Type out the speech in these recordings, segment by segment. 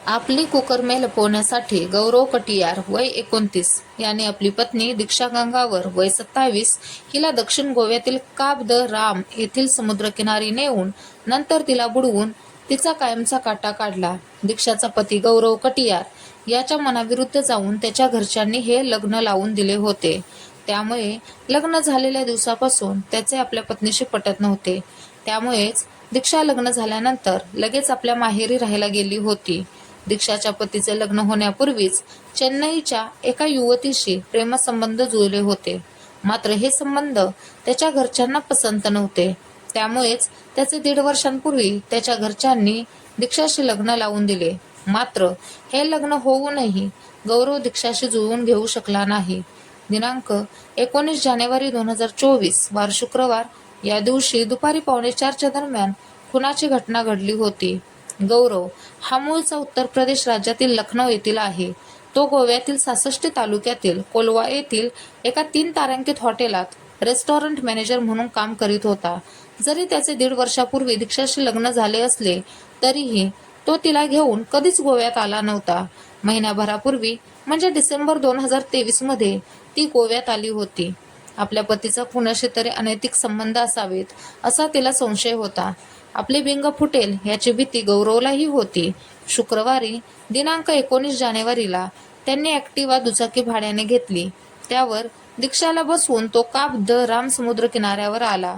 आपली कुकर्मे लपवण्यासाठी गौरव कटियार वय 29 याने आपली पत्नी दीक्षा गंगावर वय 27 हिला दक्षिण गोव्यातील काब द राम येथील समुद्रकिनारी नेऊन नंतर तिला बुडवून तिचा कायमचा काटा काढला। दीक्षाचा पती गौरव कटियार याच्या मनाविरुद्ध जाऊन त्याच्या घरच्यांनी हे लग्न लावून दिले होते। त्यामुळे लग्न झालेल्या दिवसापासून त्याचे आपल्या पत्नीशी पटत नव्हते। त्यामुळेच दीक्षा लग्न झाल्यानंतर लगेच आपल्या माहेरी राहायला गेली होती। दीक्षाच्या पतीचे लग्न होण्यापूर्वीच चेन्नईच्या एका युवतीशी प्रेमसंबंध जुळले होते। मात्र हे संबंध त्याच्या घरच्यांना पसंत नव्हते। त्यामुळेच त्याचे 1.5 वर्षांपूर्वी त्याच्या घरच्यांनी दीक्षाशी लग्न लावून दिले। मात्र हे लग्न होऊनही गौरव दीक्षाशी जुळवून घेऊ शकला नाही। दिनांक 19 जानेवारी 2024 वार शुक्रवार या दिवशी दुपारी 3:45च्या दरम्यान खुनाची घटना घडली होती। गौरव हा मूळचा उत्तर प्रदेश राज्यातील लखनौ येथील आहे। तो गोव्यातील 66 तालुक्यातील कोलवा येथील एका 3 तारांकित हॉटेलात रेस्टॉरंट मॅनेजर म्हणून काम करीत होता। जरी त्याचे 1.5 वर्षापूर्वी दीक्षाशी लग्न झाले असले तरीही तो तिला घेऊन कधीच गोव्यात आला नव्हता। महिन्याभरापूर्वी म्हणजे डिसेंबर 2023 मध्ये ती गोव्यात आली होती। आपल्या पतीचा कुणाशी तरी अनैतिक संबंध असावेत असा तिला संशय होता। आपली बिंग फुटेल याची भीती गौरवलाही होती। शुक्रवारी दिनांक 19 जानेवारीला त्यांनी ॲक्टिवा दुचाकी भाड्याने घेतली। त्यावर दीक्षाला बसवून तो काब द राम समुद्र किनाऱ्यावर आला।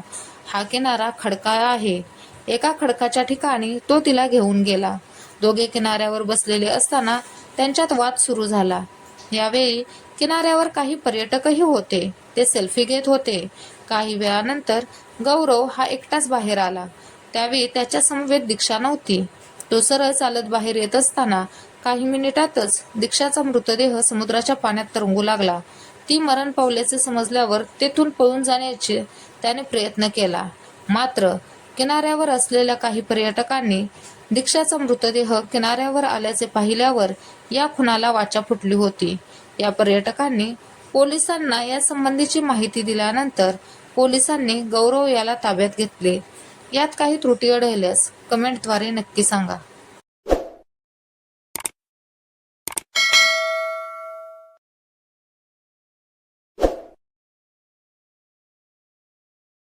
हा किनारा खडकाळ आहे। एका खडकाच्या ठिकाणी तो तिला घेऊन गेला। दोघे किनाऱ्यावर बसलेले असताना त्यांच्यात वाद सुरू झाला। यावेळी किनाऱ्यावर काही पर्यटकही होते। ते सेल्फी घेत होते। काही वेळानंतर गौरव हा एकटाच बाहेर आला। त्यावेळी त्याच्या समवेत दीक्षा नव्हती। तो सरळ चालत बाहेर येत असताना काही मिनिटातच दीक्षाचा मृतदेह समुद्राच्या पाण्यात तरंगू लागला। ती मरण पावल्याचे समजल्यावर तेथून पळून जाण्याचे त्याने प्रयत्न केला। मात्र किनाऱ्यावर असलेल्या काही पर्यटकांनी दीक्षाचा मृतदेह किनाऱ्यावर आल्याचे पाहिल्यावर या खुनाला वाचा फुटली होती। या पर्यटकांनी पोलिसांना यासंबंधीची माहिती दिल्यानंतर पोलिसांनी गौरव याला ताब्यात घेतले। यात काही त्रुटी आढळल्यास कमेंटद्वारे नक्की सांगा।